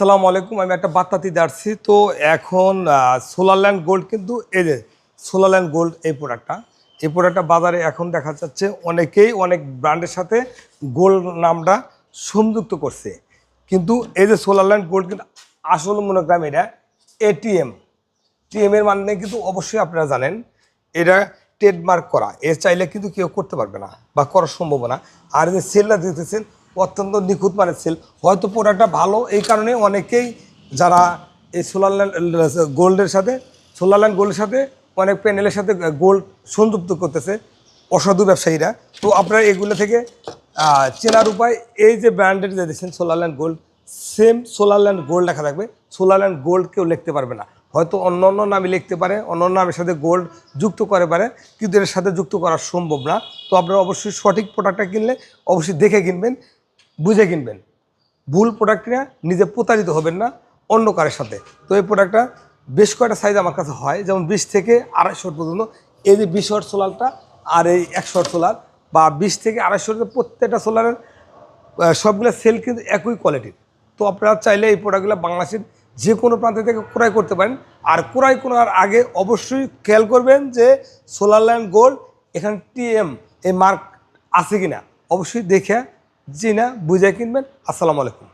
আসসালামু আলাইকুম। আমি একটা বার্তা দিতে আসছি। তো এখন সোলারল্যান্ড গোল্ড কিন্তু এই যে সোলারল্যান্ড গোল্ড এই প্রোডাক্টটা বাজারে এখন দেখা যাচ্ছে অনেকেই অনেক ব্র্যান্ডের সাথে গোল্ড নামটা সংযুক্ত করছে। কিন্তু এই যে সোলারল্যান্ড গোল্ড কিন্তু আসলে মনে করেন এটা এটিএম এর মানে কিন্তু অবশ্যই আপনারা জানেন এটা ট্রেডমার্ক করা। এর চাইলে কিন্তু কেউ করতে পারবে না বা করা সম্ভব না। আর যে সেলটা দিতেছেন অত্যন্ত নিখুঁত মানের সেল। হয়তো প্রোডাক্টটা ভালো, এই কারণে অনেকেই যারা এই সোলারল্যান্ড গোল্ডের সাথে অনেক প্যানেলের সাথে গোল্ড সংযুক্ত করতেছে অসাধু ব্যবসায়ীরা। তো আপনারা এগুলো থেকে চেনার উপায়, এই যে ব্র্যান্ডের যে দিচ্ছেন Solarland gold, same Solarland gold লেখা থাকবে। সোলারল্যান্ড গোল্ড কেউ লিখতে পারবে না, হয়তো অন্য অন্য নামে লিখতে পারে, অন্য অন্য নামের সাথে গোল্ড যুক্ত করে পারে, কিন্তু এর সাথে যুক্ত করা সম্ভব না। তো আপনারা অবশ্যই সঠিক প্রোডাক্টটা কিনলে অবশ্যই দেখে কিনবেন, বুঝে কিনবেন। ভুল প্রোডাক্ট কিনে নিজে প্রতারিত হবেন না অন্য কারের সাথে। তো এই প্রোডাক্টটা বেশ কয়েকটা সাইজ আমার কাছে হয়, যেমন 20 থেকে 250 পর্যন্ত। এই যে 20 ওয়াট সোলারটা আর এই 100 ওয়াট সোলার বা 20 থেকে 250 প্রত্যেকটা সোলারের সবগুলো সেল কিন্তু একই কোয়ালিটির। তো আপনারা চাইলে এই প্রোডাক্টগুলো বাংলাদেশের যে কোনো প্রান্ত থেকে ক্রয় করতে পারেন। আর ক্রয় করার আগে অবশ্যই খেয়াল করবেন যে সোলারল্যান্ড গোল্ড এখানে টিএম এই মার্ক আছে কিনা, অবশ্যই দেখে জেনে বুঝে কিনবেন। আসসালামু আলাইকুম।